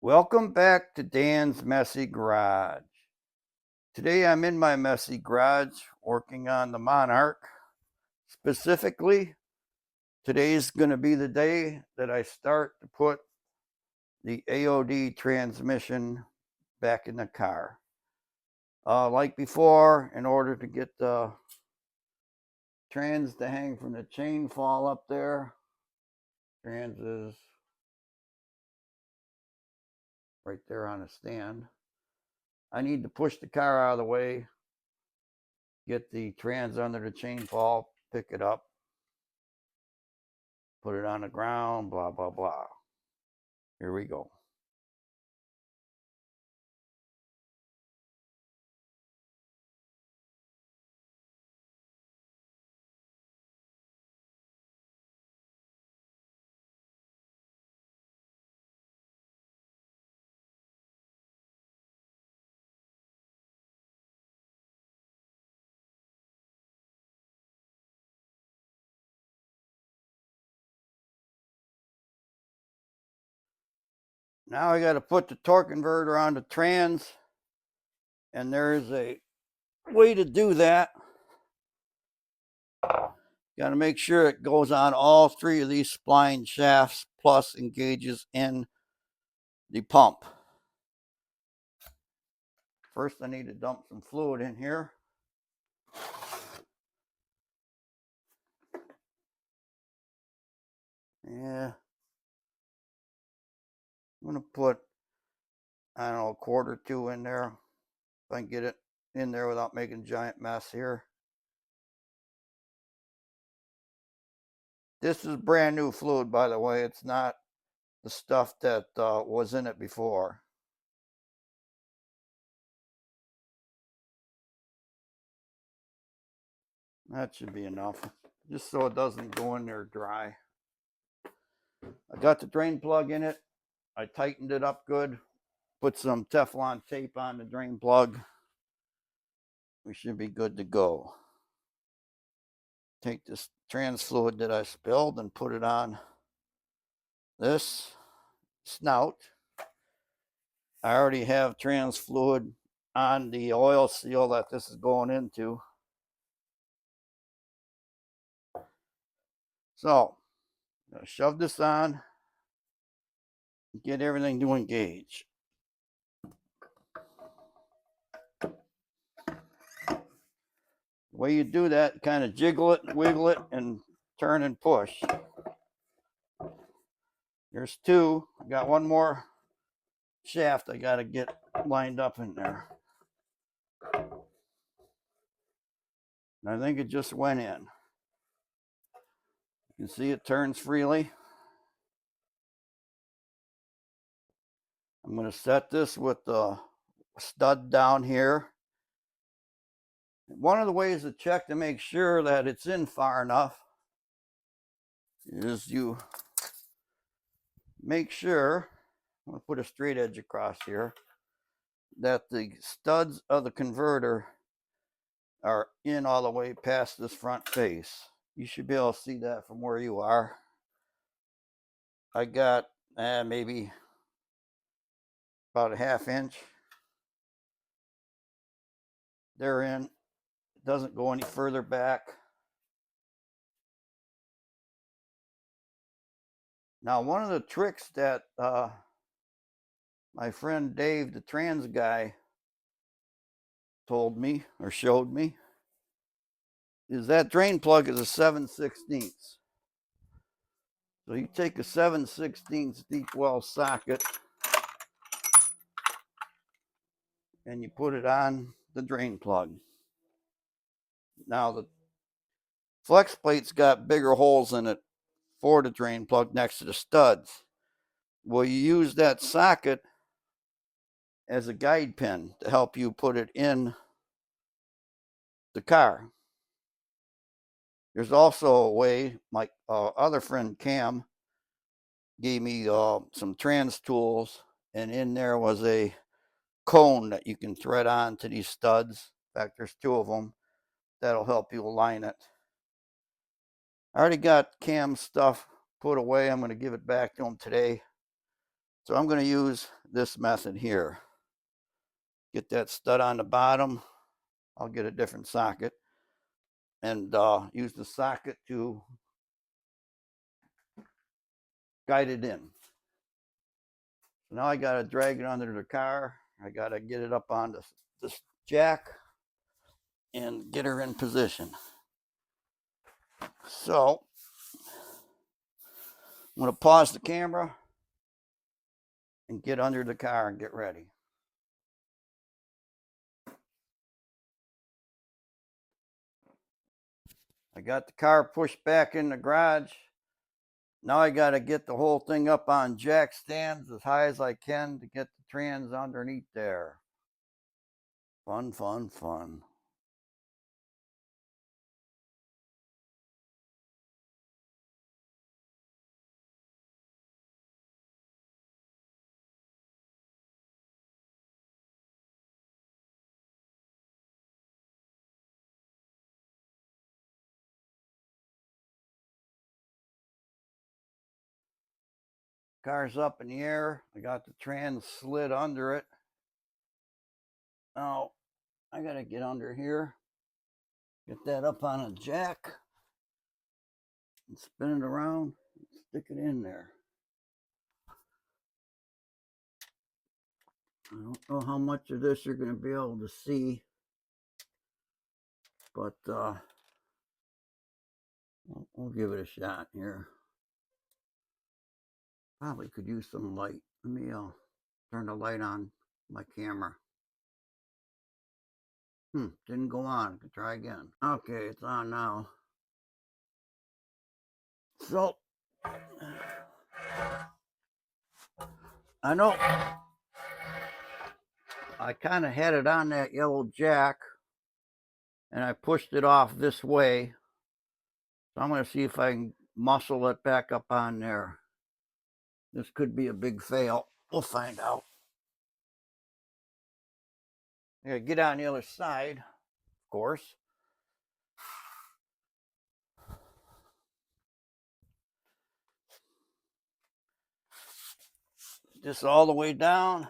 Welcome back to Dan's Messy Garage. Today I'm in my messy garage working on the Monarch. Specifically, today's going to be the day that I start to put the AOD transmission back in the car. Like before, in order to get the trans to hang from the chain fall up there, trans is right there on a stand. I need to push the car out of the way, get the trans under the chain fall, pick it up, put it on the ground, blah, blah, blah. Here we go. Now I got to put the torque converter on the trans, and there's a way to do that. Got to make sure it goes on all three of these spline shafts plus engages in the pump. First, I need to dump some fluid in here. Yeah. I'm going to put, I don't know, a quart or two in there. If I can get it in there without making a giant mess here. This is brand new fluid, by the way. It's not the stuff that was in it before. That should be enough, just so it doesn't go in there dry. I got the drain plug in it. I tightened it up good. Put some Teflon tape on the drain plug. We should be good to go. Take this trans fluid that I spilled and put it on this snout. I already have trans fluid on the oil seal that this is going into. So, I'm going to shove this on, get everything to engage. The way you do that, kind of jiggle it, wiggle it, and turn and push. There's two. I got one more shaft I got to get lined up in there. And I think it just went in. You can see it turns freely. I'm going to set this with the stud down here. One of the ways to check to make sure that it's in far enough is you make sure, I'm going to put a straight edge across here, that the studs of the converter are in all the way past this front face. You should be able to see that from where you are. I got maybe about a ½ inch. They're in. It doesn't go any further back. Now, one of the tricks that my friend Dave, the trans guy, told me or showed me is that drain plug is a 7/16. So you take a 7/16 deep well socket and you put it on the drain plug. Now the flex plate's got bigger holes in it for the drain plug next to the studs. Well, you use that socket as a guide pin to help you put it in the car. There's also a way, my other friend Cam gave me some trans tools, and in there was a cone that you can thread on to these studs. In fact, there's two of them. That'll help you align it. I already got Cam's stuff put away. I'm going to give it back to him today. So I'm going to use this method here. Get that stud on the bottom. I'll get a different socket and use the socket to guide it in. So now I got to drag it under the car. I got to get it up on this jack and get her in position. So I'm going to pause the camera and get under the car and get ready. I got the car pushed back in the garage. Now I got to get the whole thing up on jack stands as high as I can to get the trans underneath there. Fun, fun, fun. Car's up in the air. I got the trans slid under it. Now I got to get under here, get that up on a jack, and spin it around, and stick it in there. I don't know how much of this you're going to be able to see, but we'll give it a shot here. Probably could use some light. Let me turn the light on my camera. Didn't go on. Could try again. Okay, it's on now. So I know I kind of had it on that yellow jack and I pushed it off this way. So I'm going to see if I can muscle it back up on there. This could be a big fail. We'll find out. I gotta get on the other side, of course. This all the way down.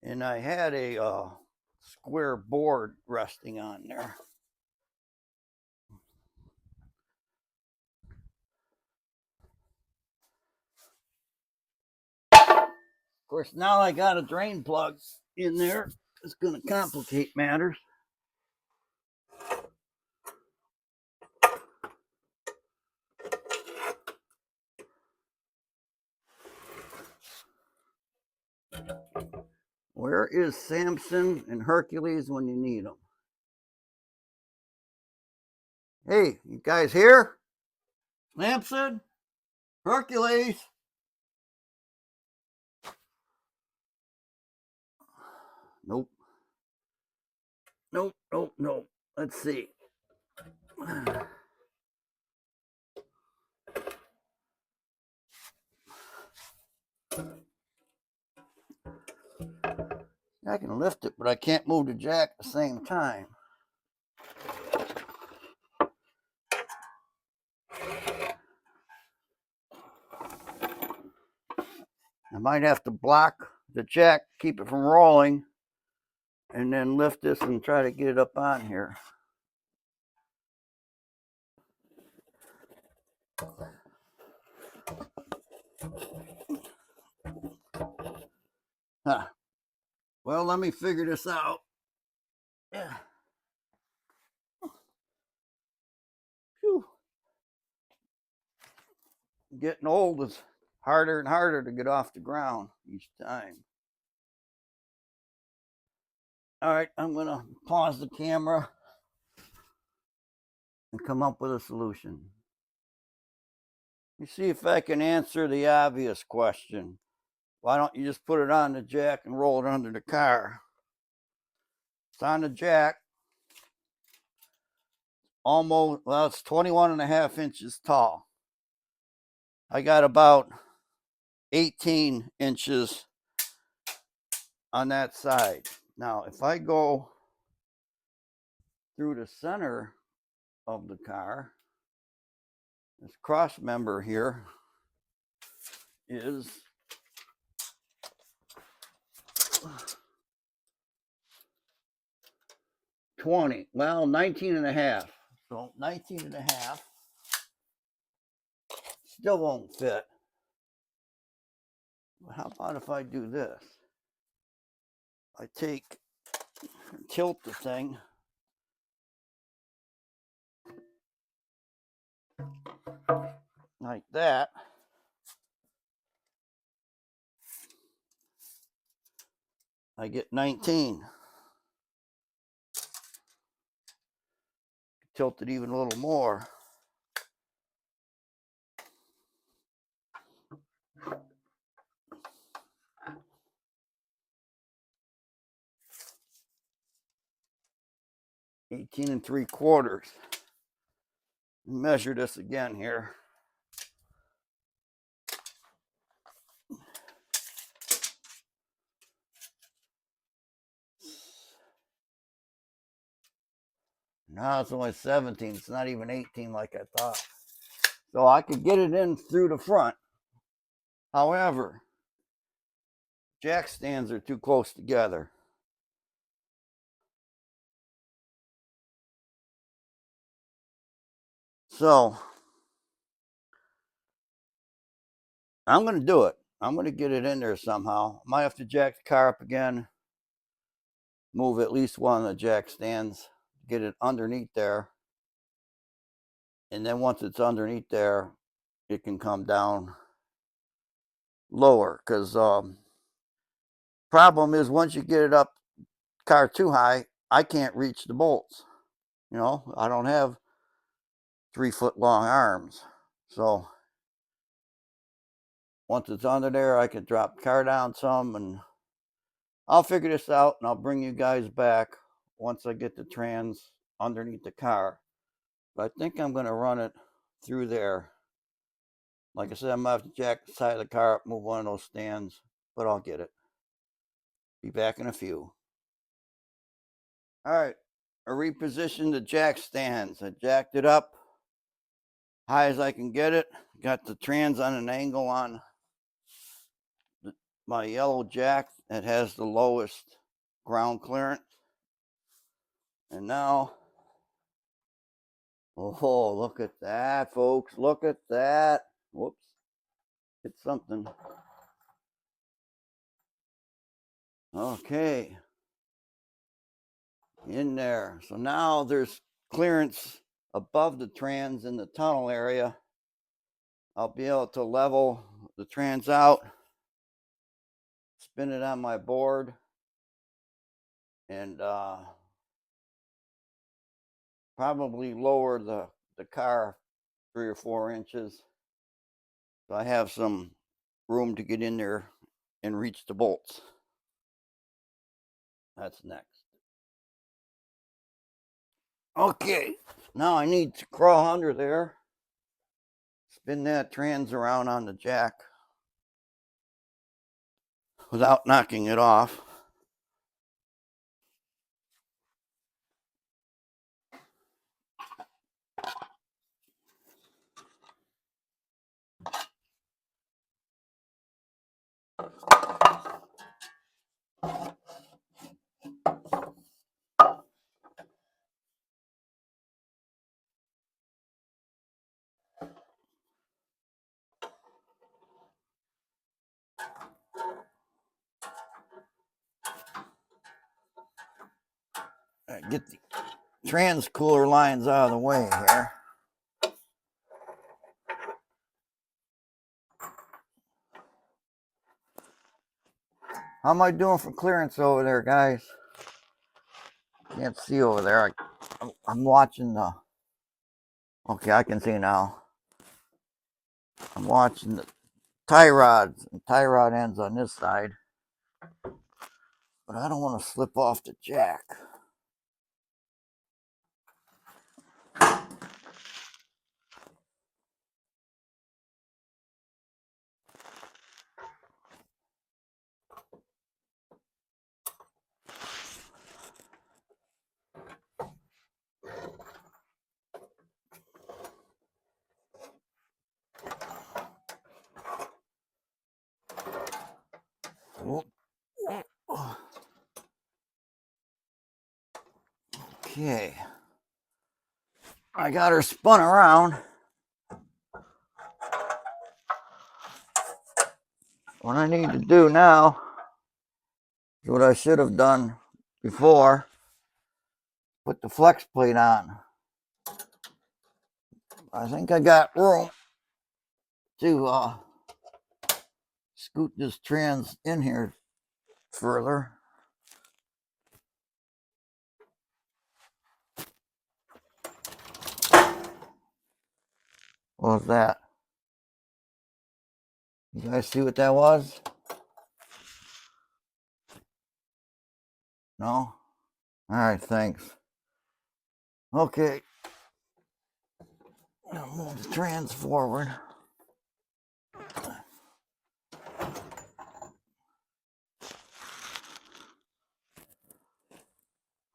And I had a square board resting on there. Of course, now I got a drain plug in there. It's going to complicate matters. Where is Samson and Hercules when you need them? Hey, you guys here? Samson? Hercules? Nope. Nope, nope, nope. Let's see. I can lift it, but I can't move the jack at the same time. I might have to block the jack, keep it from rolling, and then lift this and try to get it up on here. Huh. Well, let me figure this out. Yeah. Whew. Getting old is harder and harder to get off the ground each time. All right, I'm going to pause the camera and come up with a solution. Let me see if I can answer the obvious question. Why don't you just put it on the jack and roll it under the car? It's on the jack. Almost, well, it's 21.5 inches tall. I got about 18 inches on that side. Now, if I go through the center of the car, this cross member here, is 20. Well, 19 and a half. So 19 and a half still won't fit. But how about if I do this? I tilt the thing. Like that. I get 19. Tilt it even a little more. $18 3/4. Measure this again here. Now it's only 17. It's not even 18 like I thought. So I could get it in through the front. However, jack stands are too close together. So I'm going to do it. I'm going to get it in there somehow. Might have to jack the car up again. Move at least one of the jack stands. Get it underneath there. And then once it's underneath there, it can come down lower. Because problem is once you get it up car too high, I can't reach the bolts. You know, I don't have 3-foot long arms. So once it's under there, I can drop the car down some, and I'll figure this out, and I'll bring you guys back once I get the trans underneath the car. But I think I'm going to run it through there. Like I said, I'm going to have to jack the side of the car up, move one of those stands, but I'll get it. Be back in a few. All right, I repositioned the jack stands. I jacked it up high as I can get it. Got the trans on an angle on my yellow jack that has the lowest ground clearance. And now, oh, look at that, folks. Look at that. Whoops. Hit something. Okay. In there. So now there's clearance above the trans in the tunnel area. I'll be able to level the trans out, spin it on my board, and probably lower the car 3 or 4 inches. So I have some room to get in there and reach the bolts. That's next. Okay, now I need to crawl under there, spin that trans around on the jack without knocking it off. Get the trans cooler lines out of the way here. How am I doing for clearance over there, guys? Can't see over there. I'm watching the... Okay, I can see now. I'm watching the tie rods. The tie rod ends on this side. But I don't want to slip off the jack. Okay. I got her spun around. What I need to do now is what I should have done before. Put the flex plate on. I think I got room to scoot this trans in here further. What was that? You guys see what that was? No? All right, thanks. Okay. I'll move the trans forward.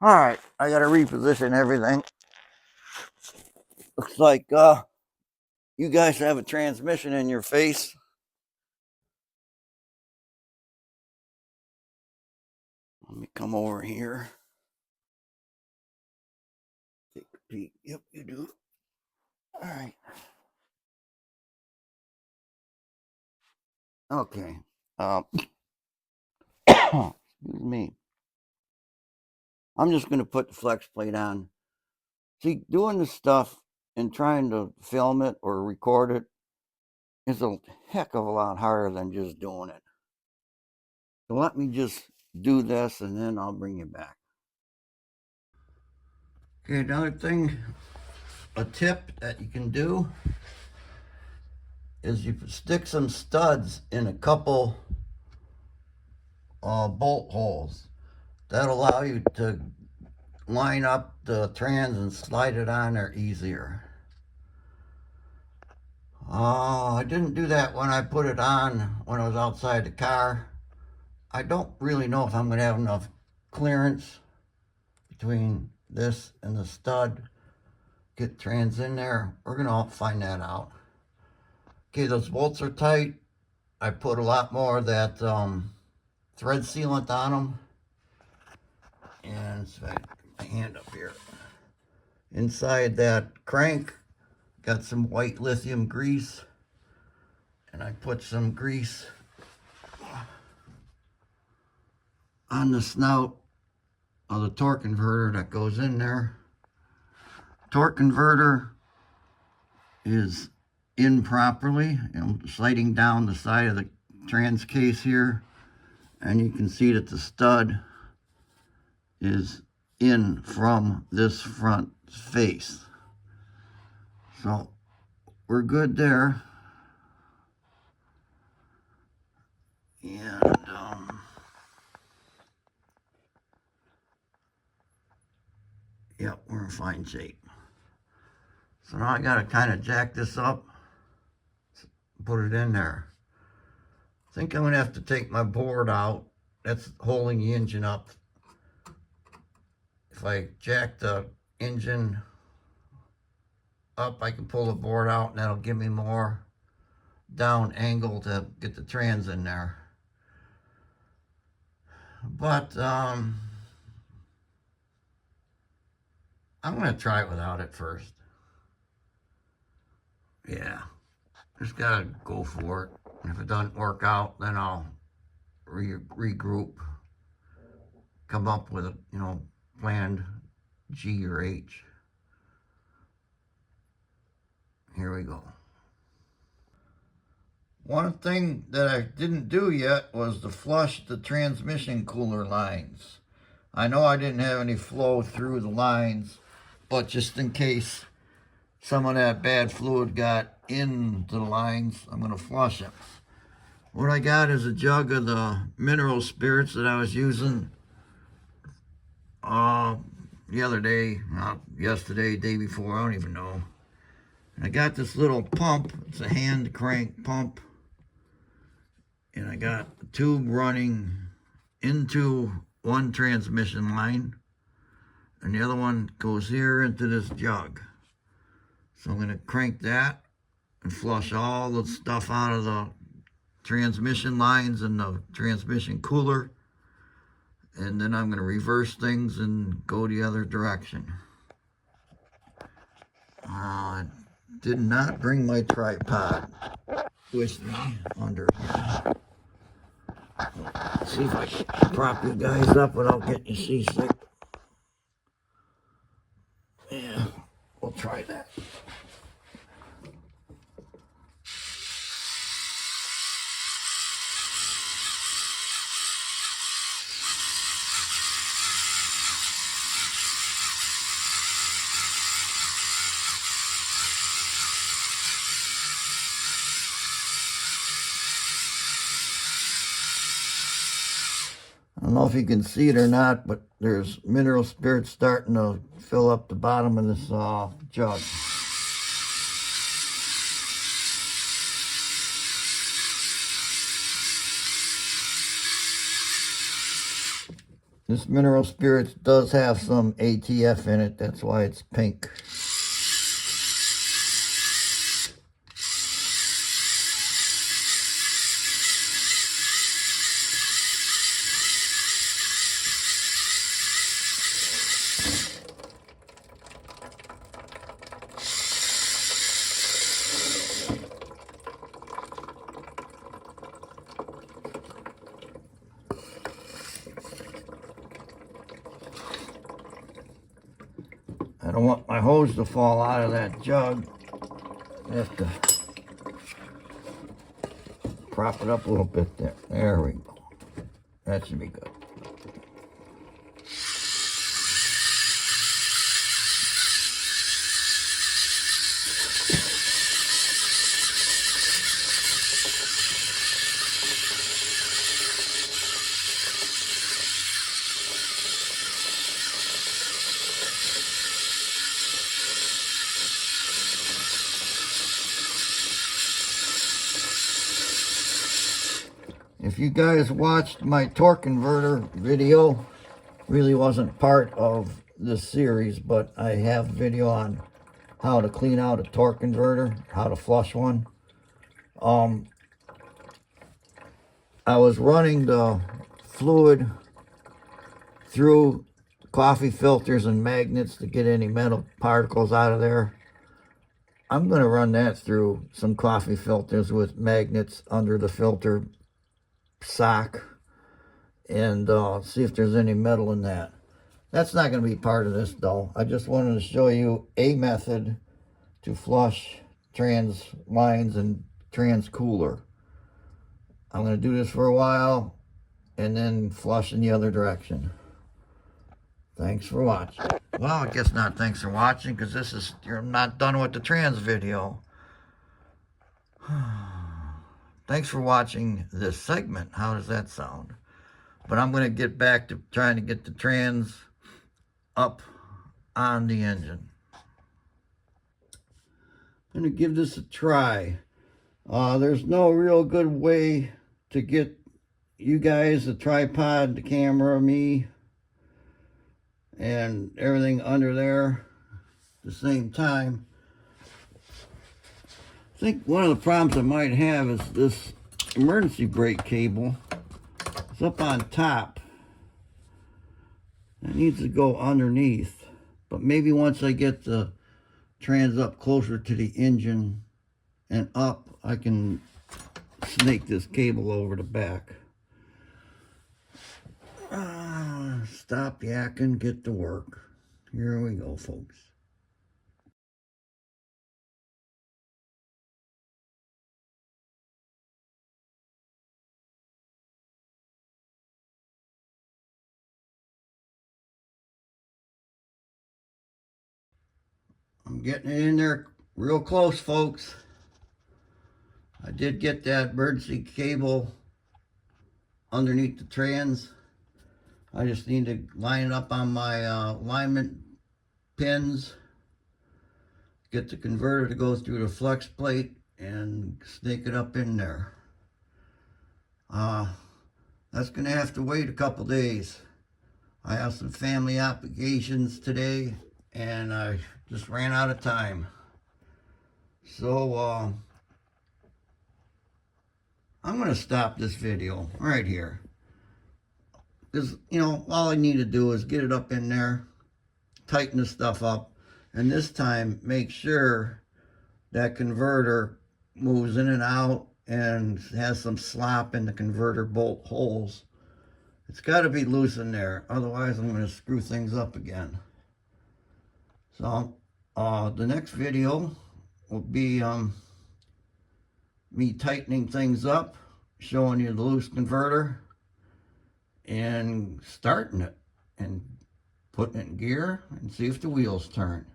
All right, I got to reposition everything. Looks like you guys have a transmission in your face. Let me come over here. Take a peek. Yep, you do. All right. Okay. Excuse me. I'm just going to put the flex plate on. See, doing this stuff and trying to film it or record it is a heck of a lot harder than just doing it. So let me just do this and then I'll bring you back. Okay, another thing, a tip that you can do is you stick some studs in a couple bolt holes. That'll allow you to line up the trans and slide it on there easier. I didn't do that when I put it on when I was outside the car. I don't really know if I'm going to have enough clearance between this and the stud. Get trans in there. We're going to find that out. Okay, those bolts are tight. I put a lot more of that thread sealant on them. And so I put my hand up here. Inside that crank, got some white lithium grease. And I put some grease on the snout of the torque converter that goes in there. Torque converter is in properly. I'm sliding down the side of the trans case here, and you can see that the stud is in from this front face. So we're good there. And yep, we're in fine shape. So now I got to kind of jack this up, put it in there. I think I'm going to have to take my board out that's holding the engine up. If I jack the engine up, I can pull the board out and that'll give me more down angle to get the trans in there. But I'm going to try it without it first. Yeah, just got to go for it. If it doesn't work out, then I'll regroup, come up with a, planned G or H. Here we go. One thing that I didn't do yet was to flush the transmission cooler lines. I know I didn't have any flow through the lines, but just in case some of that bad fluid got into the lines, I'm going to flush it. What I got is a jug of the mineral spirits that I was using the other day, not yesterday, day before, I don't even know. I got this little pump. It's a hand crank pump. And I got a tube running into one transmission line. And the other one goes here into this jug. So I'm going to crank that and flush all the stuff out of the transmission lines and the transmission cooler. And then I'm going to reverse things and go the other direction. I did not bring my tripod with me under here. Let's see if I can prop you guys up without getting you seasick. Yeah, we'll try that. I don't know if you can see it or not, but there's mineral spirits starting to fill up the bottom of this jug. This mineral spirits does have some ATF in it, that's why it's pink. I don't want my hose to fall out of that jug. I have to prop it up a little bit there. There we go. That should be good. If you guys watched my torque converter video, really wasn't part of this series, but I have a video on how to clean out a torque converter, how to flush one. I was running the fluid through coffee filters and magnets to get any metal particles out of there. I'm going to run that through some coffee filters with magnets under the filter sock and see if there's any metal in that. That's not going to be part of this though. I just wanted to show you a method to flush trans lines and trans cooler. I'm going to do this for a while and then flush in the other direction. Thanks for watching. Well, I guess not thanks for watching, because this is, you're not done with the trans video. Thanks for watching this segment. How does that sound? But I'm going to get back to trying to get the trans up on the engine. I'm going to give this a try. There's no real good way to get you guys, the tripod, the camera, me, and everything under there at the same time. I think one of the problems I might have is this emergency brake cable. It's up on top. It needs to go underneath. But maybe once I get the trans up closer to the engine and up, I can snake this cable over the back. Stop yakking, get to work. Here we go, folks. I'm getting it in there real close, folks. I did get that emergency cable underneath the trans. I just need to line it up on my alignment pins, get the converter to go through the flex plate, and snake it up in there. That's going to have to wait a couple days. I have some family obligations today, and I just ran out of time. So, I'm going to stop this video right here. Because, you know, all I need to do is get it up in there, tighten the stuff up, And this time, make sure that converter moves in and out and has some slop in the converter bolt holes. It's got to be loose in there, otherwise I'm going to screw things up again. So the next video will be me tightening things up, showing you the loose converter, and starting it and putting it in gear and see if the wheels turn.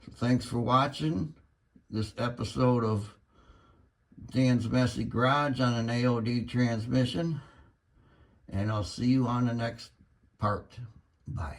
So thanks for watching this episode of Dan's Messy Garage on an AOD transmission, and I'll see you on the next part. Bye.